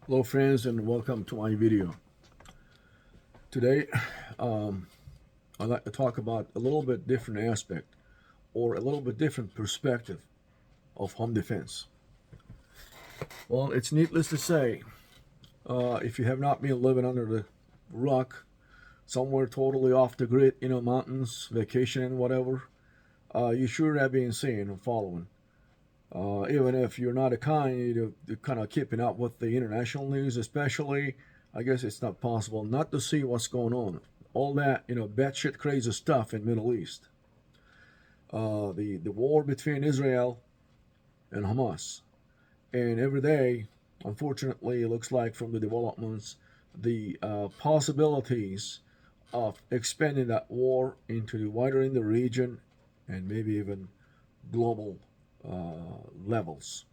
Hello friends and welcome to my video. Today um, I'd like to talk about a little bit different aspect or a little bit different perspective of home defense. Well, it's needless to say, if you have not been living under the rock, somewhere totally off the grid, mountains, vacation, whatever, you sure have been seeing and following. Even if you're not a kind to kind of keeping up with the international news, especially, I guess it's not possible not to see what's going on. All that batshit crazy stuff in Middle East. The war between Israel and Hamas, and every day, unfortunately, it looks like from the developments, the possibilities of expanding that war into the wider in the region and maybe even global levels.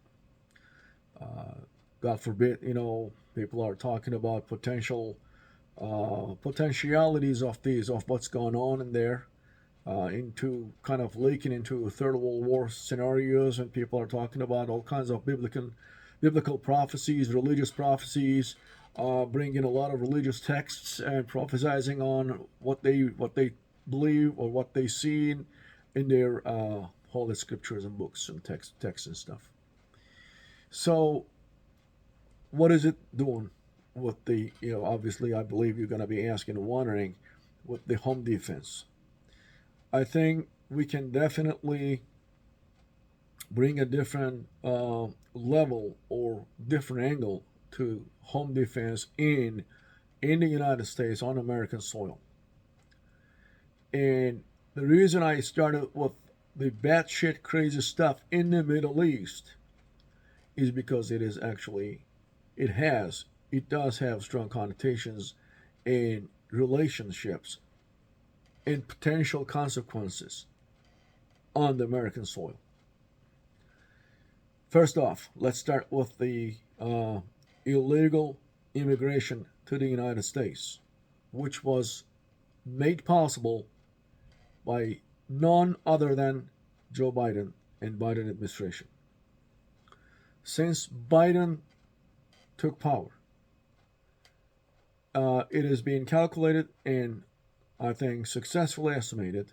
God forbid, people are talking about potentialities of these of what's going on in there, into kind of leaking into third world war scenarios, and people are talking about all kinds of biblical prophecies, religious prophecies, bringing a lot of religious texts and prophesizing on what they believe or what they see in their holy scriptures and books and texts and stuff. So what is it doing with the, obviously I believe you're going to be asking and wondering, with the home defense? I think we can definitely bring a different level or different angle to home defense in the United States on American soil. And the reason I started with the batshit crazy stuff in the Middle East is because it has, it does have strong connotations in relationships and potential consequences on the American soil. First off, let's start with the illegal immigration to the United States, which was made possible by none other than Joe Biden and Biden administration. Since Biden took power, it has been calculated and I think successfully estimated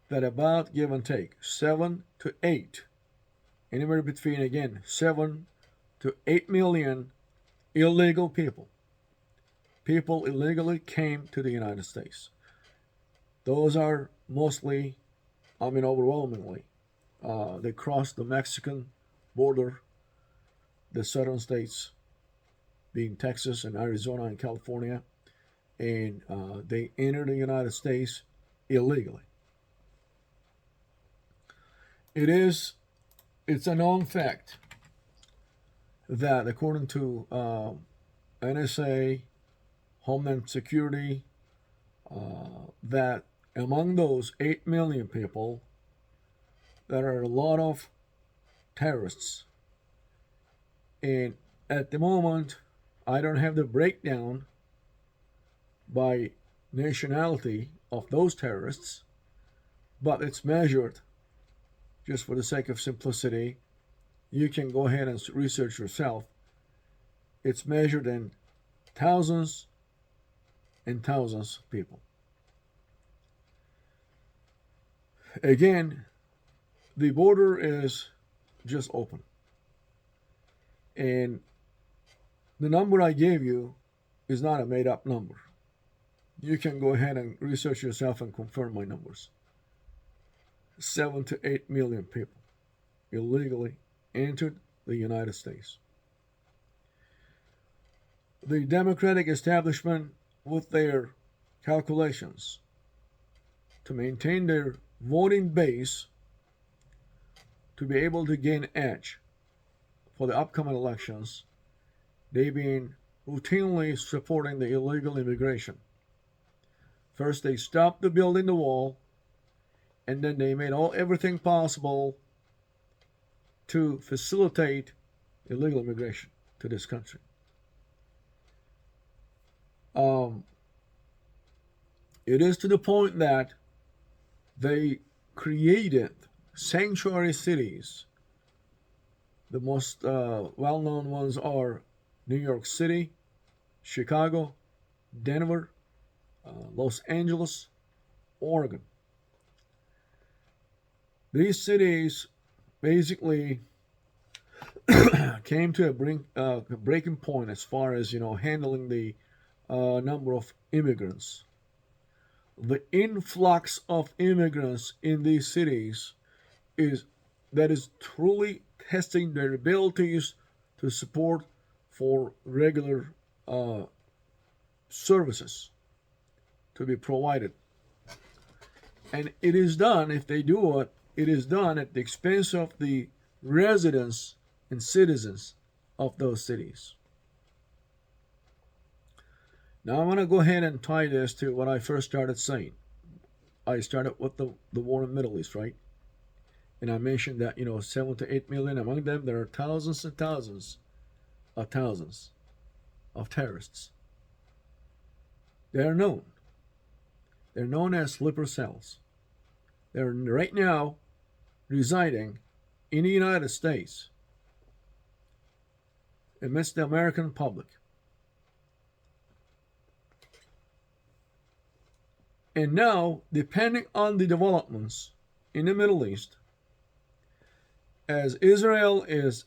that about give and take 7 to 8, anywhere between again 7 to 8 million illegal people illegally came to the United States. Those are mostly, I mean overwhelmingly, they crossed the Mexican border, the southern states being Texas and Arizona and California, and they entered the United States illegally. It's a known fact that according to NSA, Homeland Security, that among those 8 million people, there are a lot of terrorists. And at the moment, I don't have the breakdown by nationality of those terrorists, but it's measured, just for the sake of simplicity. You can go ahead and research yourself. It's measured in thousands and thousands of people. Again, the border is just open. And the number I gave you is not a made up number. You can go ahead and research yourself and confirm my numbers. 7 to 8 million people illegally entered the United States. The Democratic establishment, with their calculations to maintain their voting base to be able to gain edge for the upcoming elections, they've been routinely supporting the illegal immigration. First, they stopped the building the wall, and then they made everything possible to facilitate illegal immigration to this country. It is to the point that they created sanctuary cities. The most well known ones are New York City, Chicago, Denver, Los Angeles, Oregon. These cities basically came to a breaking point as far as handling the number of immigrants. The influx of immigrants in these cities is truly testing their abilities to support for regular services to be provided. And it is done, if they do it, it is done at the expense of the residents and citizens of those cities. Now I want to go ahead and tie this to what I first started saying. I started with the war in the Middle East, right? And I mentioned that 7 to 8 million. Among them there are thousands and thousands of terrorists. They are known. They're known as sleeper cells. They're right now residing in the United States amidst the American public. And now, depending on the developments in the Middle East, as Israel is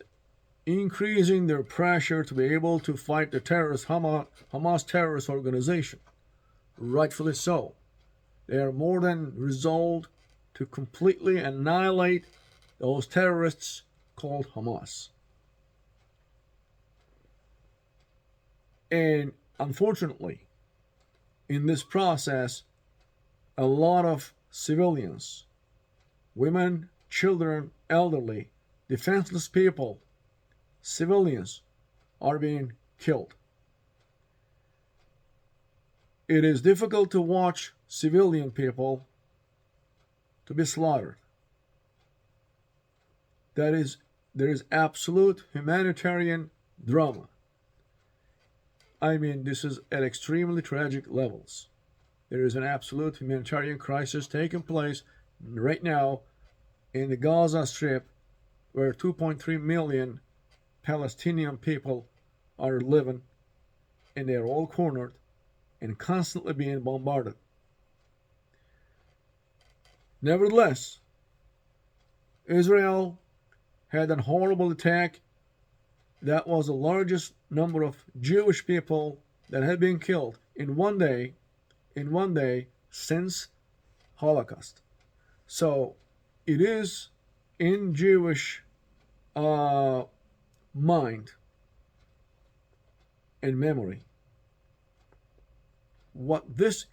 increasing their pressure to be able to fight the terrorist Hamas terrorist organization, rightfully so, they are more than resolved to completely annihilate those terrorists called Hamas. And unfortunately, in this process, a lot of civilians, women, children, elderly, defenseless people, civilians are being killed. It is difficult to watch civilian people to be slaughtered. There is absolute humanitarian drama. I mean, this is at extremely tragic levels. There is an absolute humanitarian crisis taking place right now in the Gaza Strip, where 2.3 million Palestinian people are living, and they are all cornered and constantly being bombarded. Nevertheless, Israel had a horrible attack that was the largest number of Jewish people that had been killed in one day since Holocaust. So it is in Jewish mind and memory. What this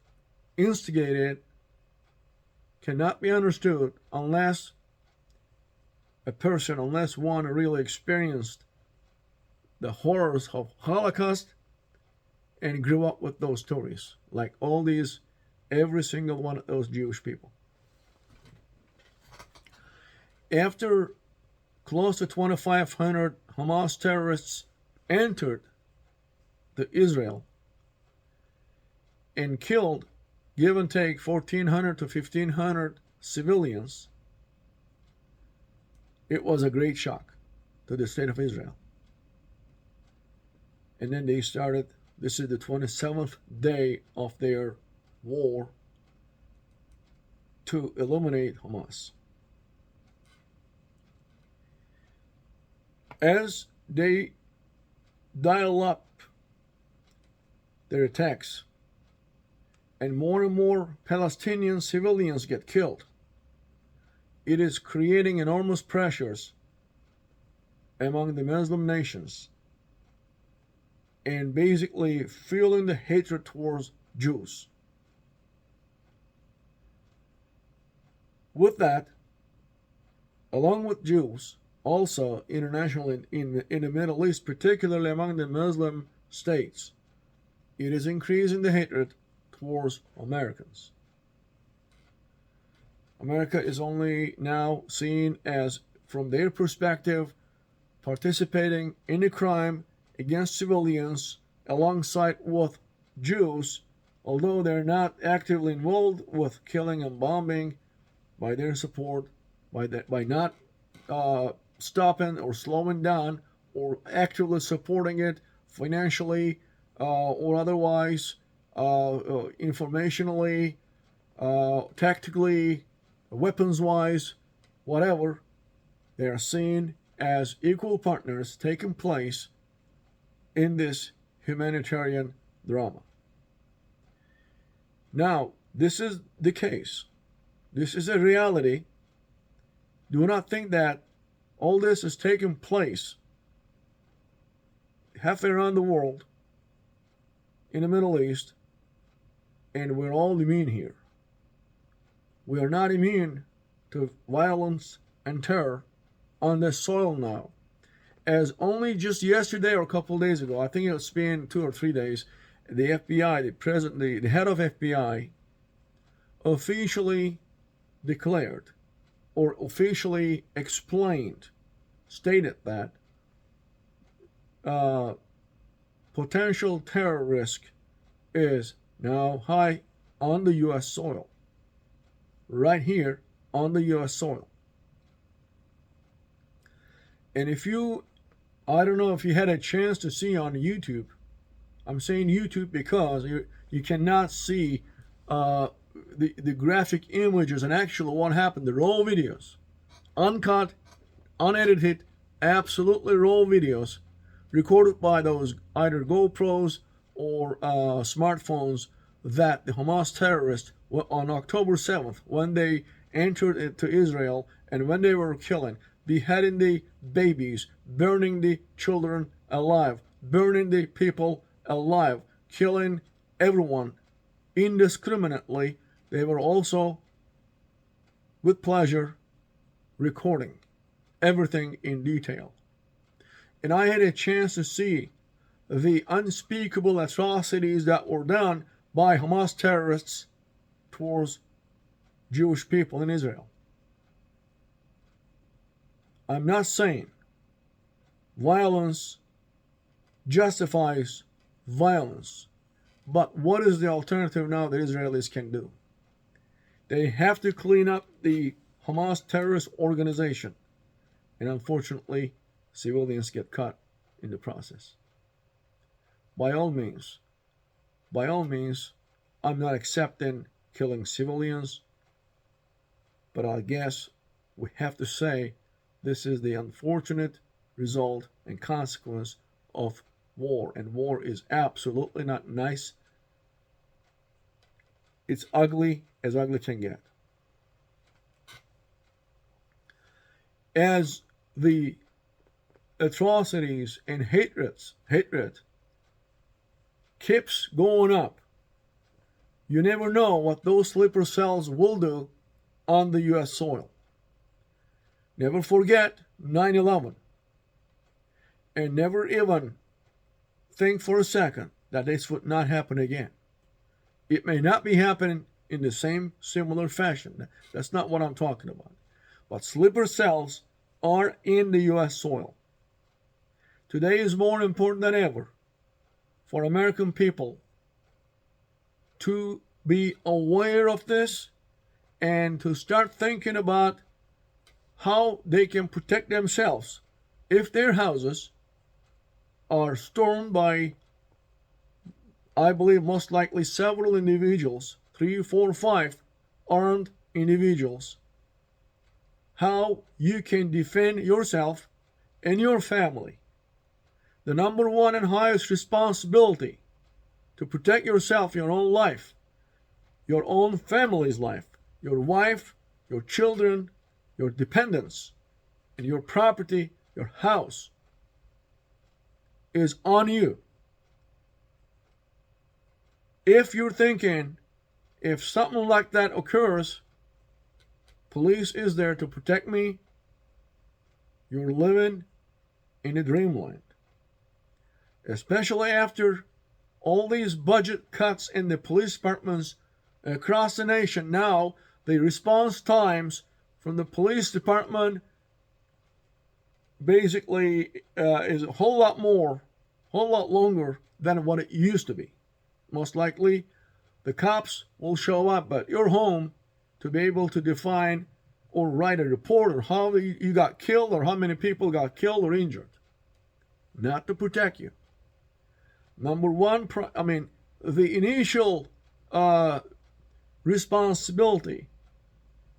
instigated cannot be understood unless one really experienced the horrors of Holocaust and grew up with those stories, like every single one of those Jewish people. After close to 2,500 Hamas terrorists entered Israel and killed, give and take, 1,400 to 1,500 civilians, it was a great shock to the state of Israel. And then they started, this is the 27th day of their war to eliminate Hamas. As they dial up their attacks and more Palestinian civilians get killed, it is creating enormous pressures among the Muslim nations and basically fueling the hatred towards Jews. With that, along with Jews, also internationally in the Middle East, particularly among the Muslim states, it is increasing the hatred towards Americans. America is only now seen as, from their perspective, participating in a crime against civilians alongside with Jews, although they're not actively involved with killing and bombing by their support, by not stopping or slowing down or actively supporting it financially, or otherwise, informationally, tactically, weapons-wise, whatever. They are seen as equal partners taking place in this humanitarian drama. Now, this is the case. This is a reality. Do not think that all this is taking place halfway around the world, in the Middle East, and we're all immune here. We are not immune to violence and terror on this soil now. As only just yesterday or a couple of days ago, I think it's been 2 or 3 days, the FBI, the head of FBI, officially declared or officially explained, stated that potential terror risk is now high on the U.S. soil, right here on the U.S. soil. And if you, I don't know if you had a chance to see on YouTube, I'm saying YouTube because you cannot see the graphic images and actually what happened, the raw videos, uncut, unedited, absolutely raw videos recorded by those either GoPros or smartphones that the Hamas terrorists on October 7th, when they entered into Israel and when they were killing, beheading the babies, burning the children alive, burning the people alive, killing everyone indiscriminately. They were also, with pleasure, recording everything in detail. And I had a chance to see the unspeakable atrocities that were done by Hamas terrorists towards Jewish people in Israel. I'm not saying violence justifies violence, but what is the alternative now that Israelis can do? They have to clean up the Hamas terrorist organization, and unfortunately, civilians get caught in the process. By all means, I'm not accepting killing civilians, but I guess we have to say this is the unfortunate result and consequence of war, and war is absolutely not nice. It's ugly as ugly can get. As the atrocities and hatred keeps going up, you never know what those sleeper cells will do on the U.S. soil. Never forget 9/11, and never even think for a second that this would not happen again. It may not be happening in the same similar fashion. That's not what I'm talking about. But sleeper cells are in the U.S. soil. Today is more important than ever for American people to be aware of this and to start thinking about how they can protect themselves if their houses are stormed by, I believe, most likely several individuals, 3, 4, 5 armed individuals. How you can defend yourself and your family. The number one and highest responsibility to protect yourself, your own life, your own family's life, your wife, your children, your dependents, and your property, your house, is on you. If you're thinking, if something like that occurs, police is there to protect me, you're living in a dreamland. Especially after all these budget cuts in the police departments across the nation. Now, the response times from the police department basically is a whole lot longer than what it used to be. Most likely, the cops will show up at your home to be able to define or write a report or how you got killed or how many people got killed or injured. Not to protect you. Number one, the initial responsibility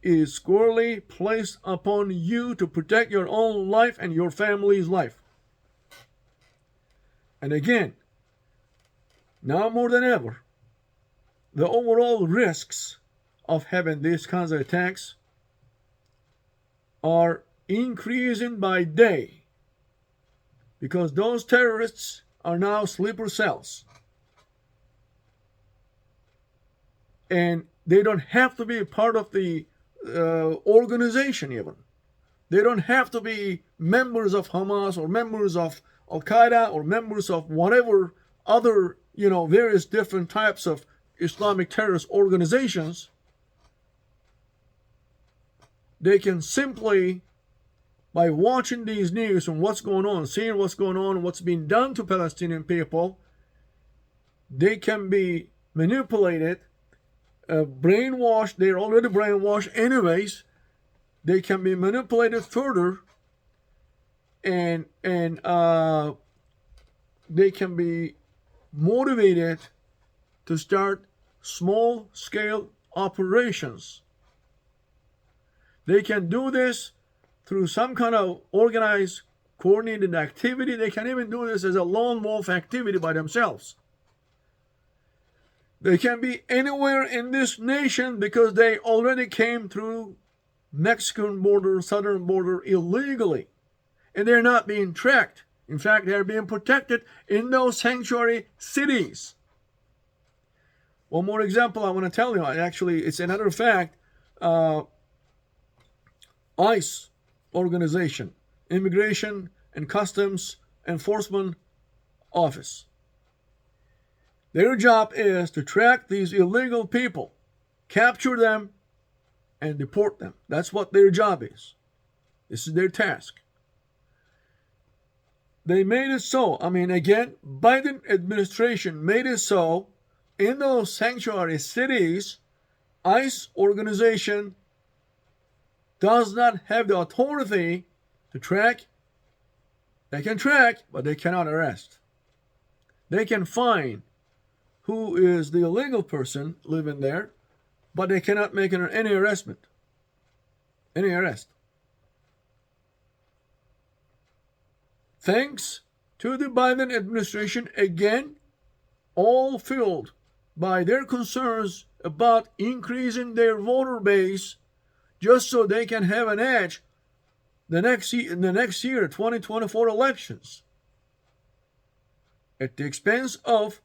is squarely placed upon you to protect your own life and your family's life. And again, now more than ever, the overall risks of having these kinds of attacks are increasing by day, because those terrorists are now sleeper cells. And they don't have to be a part of the organization even. They don't have to be members of Hamas or members of Al-Qaeda or members of whatever other, various different types of Islamic terrorist organizations. They can simply, by watching these news and what's going on, seeing what's going on, what's being done to Palestinian people, they can be manipulated, brainwashed. They're already brainwashed anyways. They can be manipulated further, and they can be motivated to start small-scale operations. They can do this through some kind of organized, coordinated activity. They can even do this as a lone wolf activity by themselves. They can be anywhere in this nation because they already came through Mexican border, southern border illegally. And they're not being tracked. In fact, they're being protected in those sanctuary cities. One more example I want to tell you. Actually, it's another fact. ICE organization, Immigration and Customs Enforcement Office. Their job is to track these illegal people, capture them, and deport them. That's what their job is. This is their task. They made it so. Again, Biden administration made it so in those sanctuary cities, ICE organization does not have the authority to track. They can track, but they cannot arrest. They can find who is the illegal person living there, but they cannot make any arrest. Thanks to the Biden administration, again, all fueled by their concerns about increasing their voter base just so they can have an edge in the next year, 2024 elections, at the expense of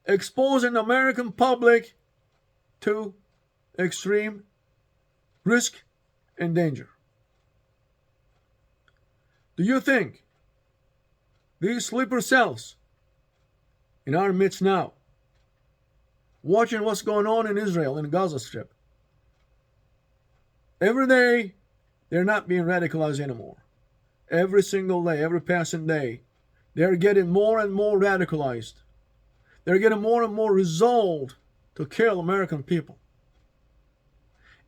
exposing the American public to extreme risk and danger. Do you think these sleeper cells in our midst now, watching what's going on in Israel and Gaza Strip, every day they're not being radicalized anymore? Every single day, every passing day, they're getting more and more radicalized. They're getting more and more resolved to kill American people.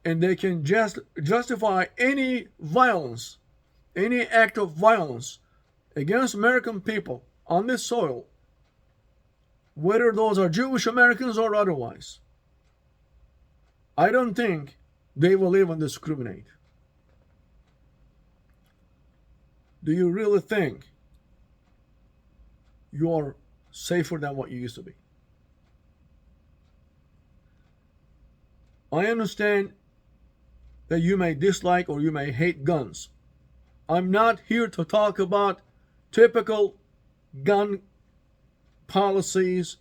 And they can just justify any violence, any act of violence against American people on this soil, whether those are Jewish Americans or otherwise. I don't think they will even discriminate. Do you really think you are safer than what you used to be? I understand that you may dislike or you may hate guns. I'm not here to talk about typical gun policies,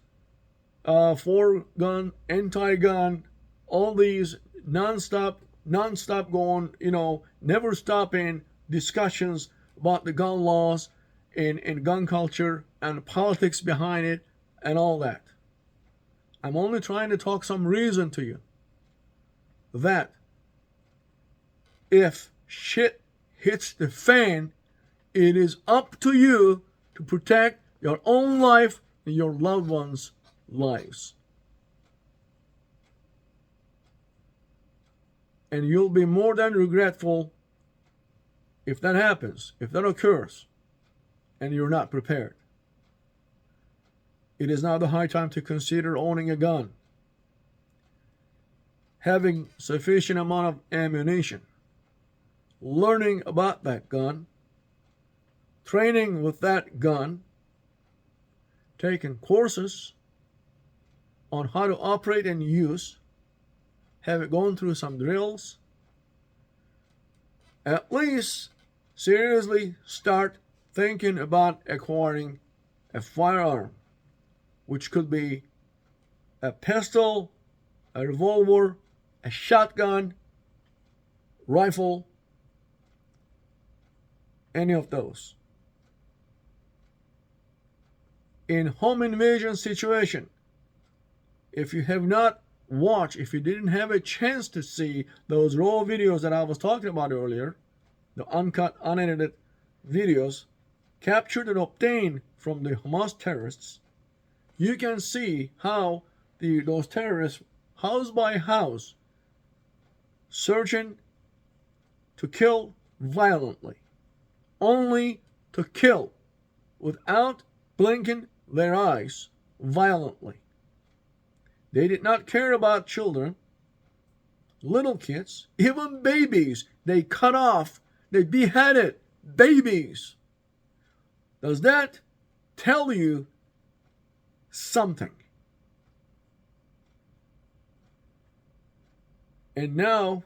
for gun, anti-gun, all these non-stop going, never stopping discussions about the gun laws and gun culture and politics behind it and all that. I'm only trying to talk some reason to you that if shit hits the fan, it is up to you to protect your own life and your loved ones' lives. And you'll be more than regretful if that happens, if that occurs, and you're not prepared. it is now the high time to consider owning a gun, having sufficient amount of ammunition, learning about that gun, training with that gun, taking courses on how to operate and use, have gone through some drills, at least seriously start thinking about acquiring a firearm, which could be a pistol, a revolver, a shotgun, rifle, any of those. In home invasion situation, if you have not watched, if you didn't have a chance to see those raw videos that I was talking about earlier, the uncut, unedited videos captured and obtained from the Hamas terrorists, you can see how those terrorists, house by house, searching to kill violently, only to kill without blinking their eyes violently. They did not care about children, little kids, even babies. They cut off, they beheaded babies. Does that tell you something? And now,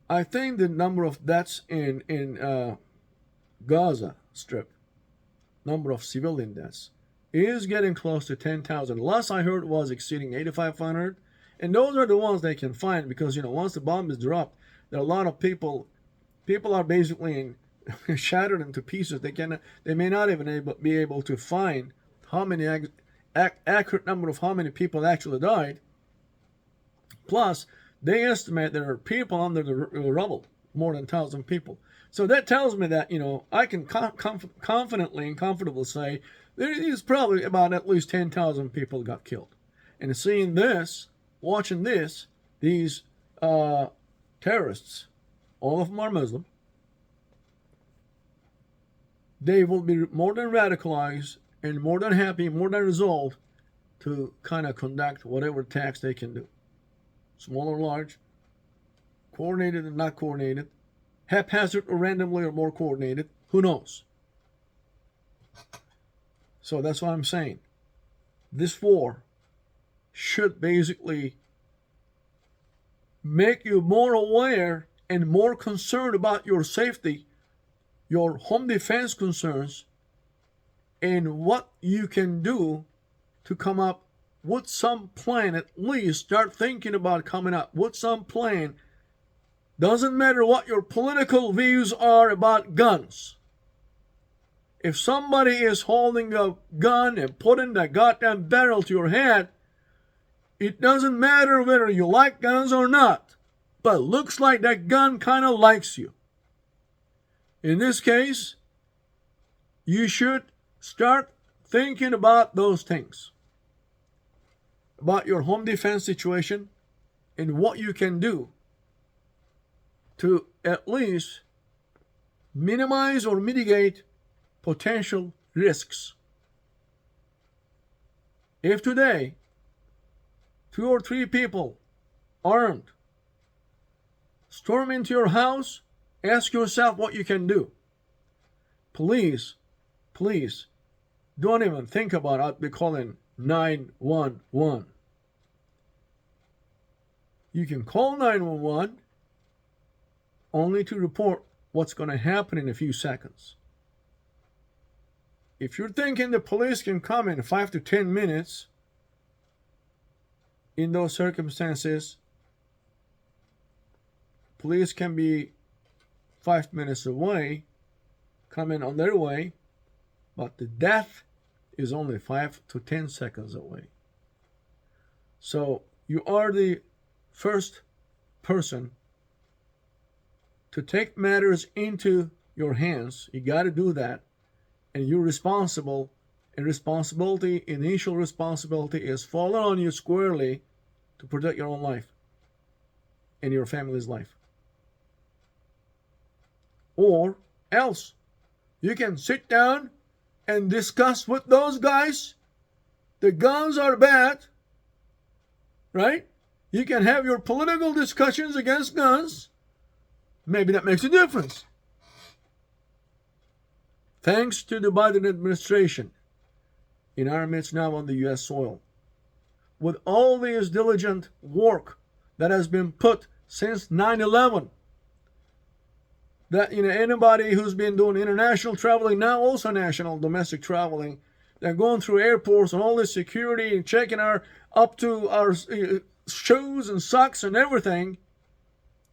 I think the number of deaths in Gaza Strip, number of civilian deaths, is getting close to 10,000. Last I heard was exceeding 8,500. And those are the ones they can find because, once the bomb is dropped, there are a lot of people are basically shattered into pieces. They may not even be able to find how many accurate number of how many people actually died. Plus, they estimate there are people under the rubble, more than 1,000 people. So that tells me that, I can confidently and comfortably say there is probably about at least 10,000 people got killed. And seeing this, watching this, these terrorists, all of them are Muslim, they will be more than radicalized and more than happy, more than resolved to kind of conduct whatever attacks they can do. Small or large, coordinated and not coordinated, haphazard or randomly or more coordinated, who knows? So that's what I'm saying. This war should basically make you more aware and more concerned about your safety, your home defense concerns, and what you can do to come up with some plan. At least start thinking about coming up with some plan. Doesn't matter what your political views are about guns. If somebody is holding a gun and putting the goddamn barrel to your head, it doesn't matter whether you like guns or not. But it looks like that gun kind of likes you. In this case, you should start thinking about those things. About your home defense situation and what you can do to at least minimize or mitigate potential risks. If today 2 or 3 people armed storm into your house, ask yourself what you can do. Please don't even think about I'll be calling 911. You can call 911 only to report what's going to happen in a few seconds. If you're thinking the police can come in 5 to 10 minutes, in those circumstances, police can be 5 minutes away, coming on their way, but the death is only 5 to 10 seconds away. So you are the first person to take matters into your hands. You got to do that. And you're responsible. And initial responsibility is falling on you squarely to protect your own life and your family's life. Or else, you can sit down and discuss with those guys the guns are bad, right? You can have your political discussions against guns. Maybe that makes a difference. Thanks to the Biden administration in our midst now on the U.S. soil, with all this diligent work that has been put since 9/11, that anybody who's been doing international traveling, now also national domestic traveling, they're going through airports and all this security and checking our up to our shoes and socks and everything,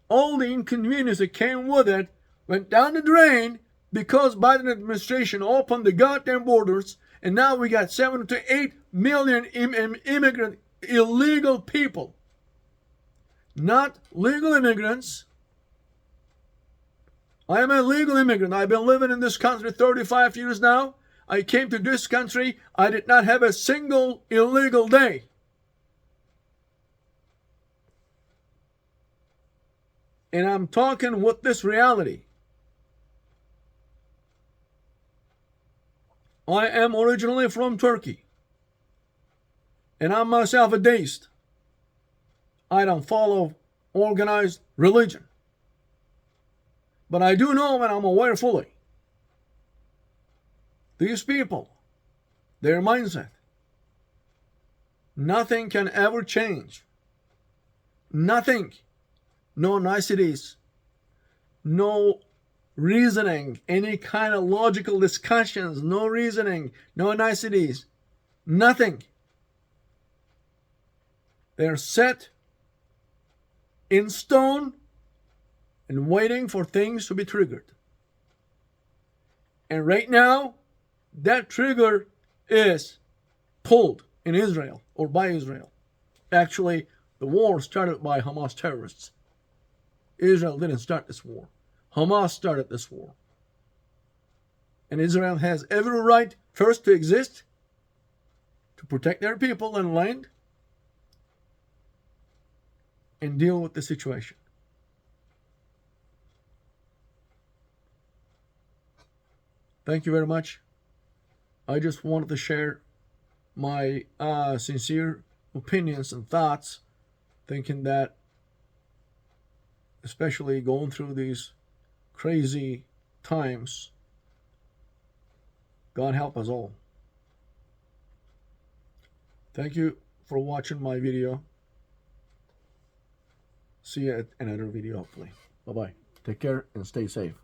all the inconvenience that came with it went down the drain because Biden administration opened the goddamn borders, and now we got 7 to 8 million immigrant illegal people, not legal immigrants. I am a legal immigrant. I've been living in this country 35 years now. I came to this country. I did not have a single illegal day. And I'm talking with this reality. I am originally from Turkey. And I'm myself a deist. I don't follow organized religion. But I do know and I'm aware fully. These people, their mindset, nothing can ever change. Nothing. No niceties. No reasoning. Any kind of logical discussions. No reasoning. No niceties. Nothing. They're set in stone and waiting for things to be triggered. And right now, that trigger is pulled in Israel or by Israel. Actually, the war started by Hamas terrorists. Israel didn't start this war. Hamas started this war. And Israel has every right first to exist, to protect their people and land, and deal with the situation. Thank you very much. I just wanted to share my sincere opinions and thoughts, thinking that, especially going through these crazy times, God help us all. Thank you for watching my video. See you at another video, hopefully. Bye-bye. Take care and stay safe.